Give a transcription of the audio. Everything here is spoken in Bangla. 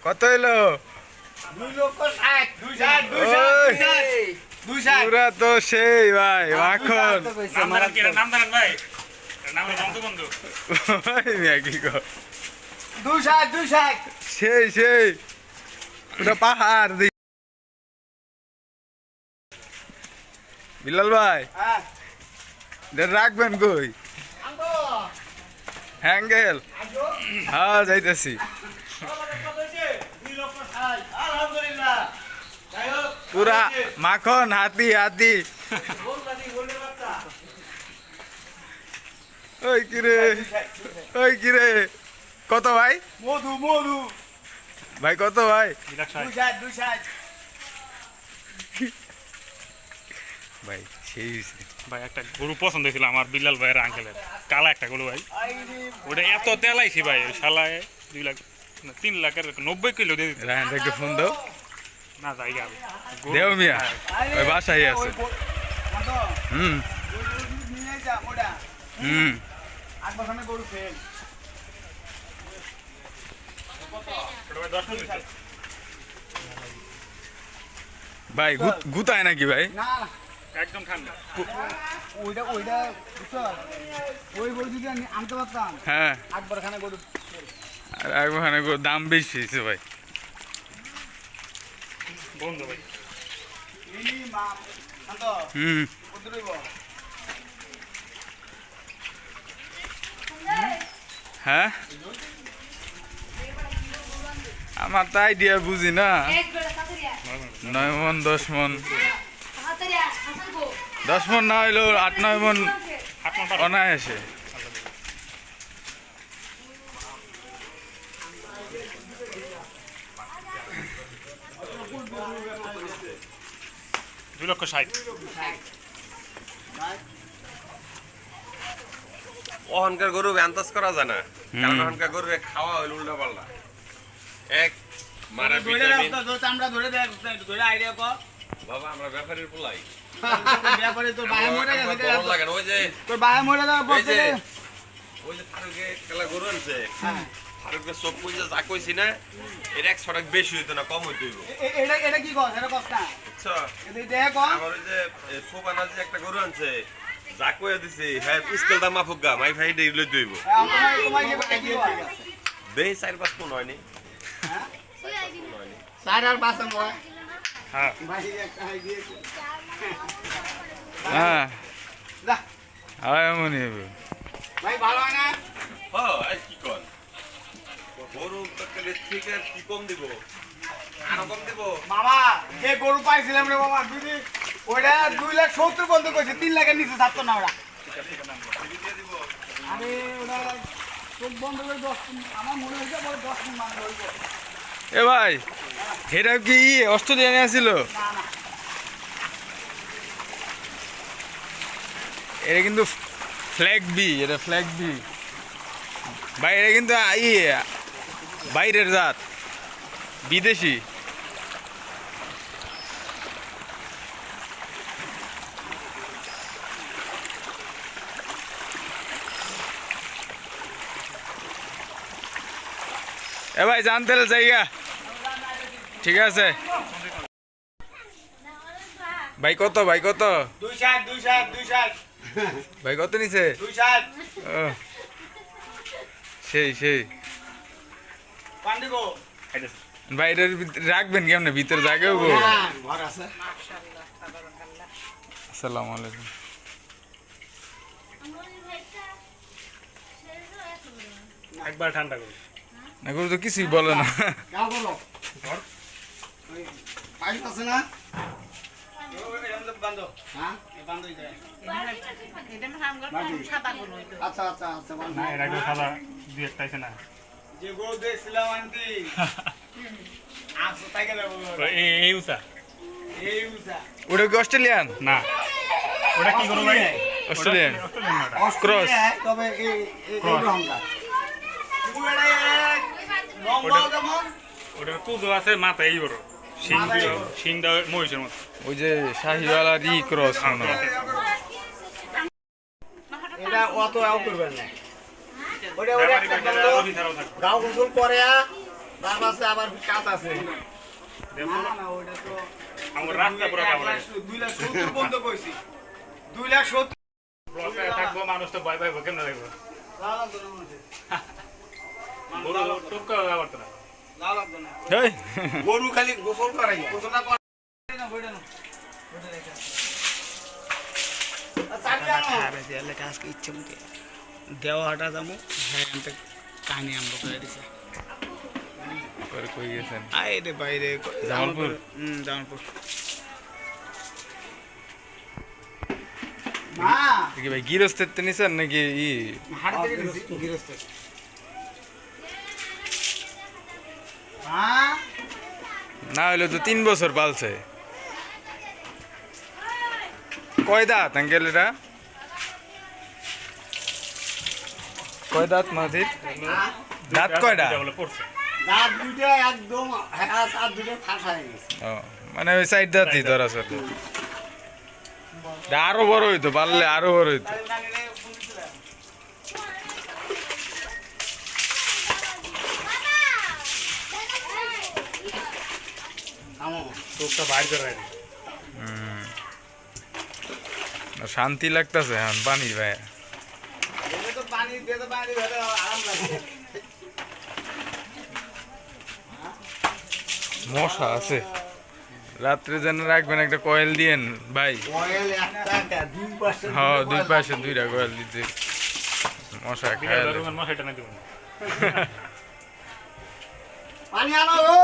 কত হইলো? 2,60,2,60 পুরা তো সেই ভাই মাখন ভাই নাম বন্ধু কি কর 2,60 সেই সেই পুরা পাহাড় বিলাল ভাই হ্যাঁ রাখবেন কই হ্যাঙ্গেল হ্যাঁ যাইতেছি আলহামদুলিল্লাহ পুরা মাখন হাতি হাতি ওই কিরে কত ভাই মধু মধু ভাই কত ভাই 2,60 ভাই সেই ভাই একটা গরু পছন্দ ছিল আমার বিল্লাল ভাইয়ের আঙ্কেলের কালা একটা গরু ভাই ওটা এত তেলাইছি ভাই ওই শালায় 2 লাখ না 3 লাখের 90 কিলো দিয়ে দিতে রায়ন একটু ফোন দাও না যাই যাবে দেও মিয়া ওই বাসায় আছে হুম হুম ভাই গুতায় নাকি ভাই একদম ঠান্ডা আনতে পারতাম হ্যাঁ একবার খানে গরু আর একবারে দাম বেশি হয়েছে ভাই বন্ধ ভাই হুম হ্যাঁ আমার তো আইডিয়া বুঝি না 9 মন 10 মন 10 মন না হইলেও 8-9 মন অনায়াসে দুই লক্ষ 60 ওখানকার গরু আন্দাজ করা যায় না কারণ ওখানকার গরু খাওয়া হইল উল্টা পাল্টা এক মারা ভিটামিন আমরা ধরে দেখ ধরে আইডিয়া কর বাবা আমরা ব্যাপারীর পোলাই ব্যাপারে তোর বাইরে মরে গেছে গরম লাগে না ওই যে তোর বাইরে মরে যাওয়ার পর থেকে ফারুকে খেলা গরু আনছে ফারুকের চোখ পুজো যা কইছি না এর 100 টাকা বেশি হইতো না কম হইতো এটা কি কর এটা কষ্ট না বুঝছো দেখ কর আমার ওই যে সোবানা যে একটা গরু আনছে যা কইয়া দিছি হ্যাঁ পিস্তল দা মাফুক গা মাই ভাই দেই লই দইব তোমার যে আইডিয়া দেই 4-5 কোন হয়নি হ্যাঁ 4-5 কোন হয়নি 4 আর 5 ময় হ্যাঁ ভাই একটা আইডিয়া হ্যাঁ যা এমনই হবে ভাই ভালো হয় না হ্যাঁ কি কর গরু তরকারি থেকে কি কম দিব আরো কম দিব মামা যে গরু পাইছিলাম রে বাবা দুই ওইটা 2,70,000 বন্ধ করেছে 3 লাখের নিচে ছাড়তো না ওরা আরে ওরা চোখ বন্ধ করে 10 আমার মনে হচ্ছে বলে 10 দিন মানে ধরব এ ভাই এটা কি অস্ট্রেলিয়ানে আসছিল না না এটা কিন্তু ফ্ল্যাগ বি এটা ফ্ল্যাগ বি ভাই এটা কিন্তু বাইরের জাত বিদেশি এ ভাই জানতে জায়গা ঠিক আছে ভাই কত 2,60 ভাই কত নিছে 2,60 ও, সেই পান্ডিগো ভাই এটার রাখবেন কেমনে ভিতরে জায়গা হবো ঘর আছে আসসালামু আলাইকুম একবার ঠান্ডা করে না গরু তো কিছুই বলে না গাও বলো ঘর ওই পাইপ আছে না বন্ধ হ্যাঁ বন্ধ হয়ে যায় আচ্ছা আচ্ছা আচ্ছা বন্ধ না এর আগে খালা দুই একটা আছে না যে গরু দেখছিলাম আন্টি আচ্ছা তাই গেল এই উষা এই উসা ওটা কি অস্ট্রেলিয়ান না ওটা কি করো ভাই অস্ট্রেলিয়ান অস্ট্রেলিয়ান না ওটা। ক্রস তবে এই রংটা পুরোটা লম্বা যেমন ওটার কুদো আছে মাথা এই বড় সিংটা মহিষের মতো ওই যে শাহিওয়ালা রি ক্রস মনে হয়। এটা অত আউ করবেন না ওটা একটা বন্ধ। গাও গোসল করে তার পাশে আবার কাজ আছে। না ওটা তো আমার রাস্তা পুরো কামড় 2,70,000 বন্ধ কইছি 2,70,000 ব্লকে থাকবো মানুষ তো ভয় পাইবো কেমন দেখবো গরু টুকা করতে না এই, গরু খালি গোসল করে গোসল না করে না বইটা না আজকে ইচ্ছে মতো দেওয়া হাটা যাবো হ্যাঁ কাহিনী আরম্ভ করে দিছে পরে কই গেছেন আইরে বাইরে জামালপুর? জামালপুর মা কি ভাই গিরস্তের তে নিছেন নাকি হাট থেকে দিছি গৃহস্থ মা না হইলে তো 3 বছর পালছে কয় দাঁত আঙ্কেল এটা কয় দাঁত মাঝির দাঁত কয়টা বলে পড়ছে দাঁত দুইটা একদম হ্যাঁ আর দুটো ফাঁসা হয়ে গেছে ও মানে ওই সাইড দাঁতই ধরা স্যার আরো বড় হইতো পারলে আরো বড় হইতো টুকটা বাইর করে রাখি শান্তি লাগতেছে এখন পানি ভাই তো পানি দিয়ে তো পানি ভেতরে আরাম লাগে মশা আছে রাত্রে যেন রাখবেন একটা কয়েল দিয়েন ভাই অয়েল একটা দুই পাশে হ্যাঁ 2 পাশে 2টা কয়েল দিতে মশা খায় রুমের মশাইটা না দিব পানি আনো গো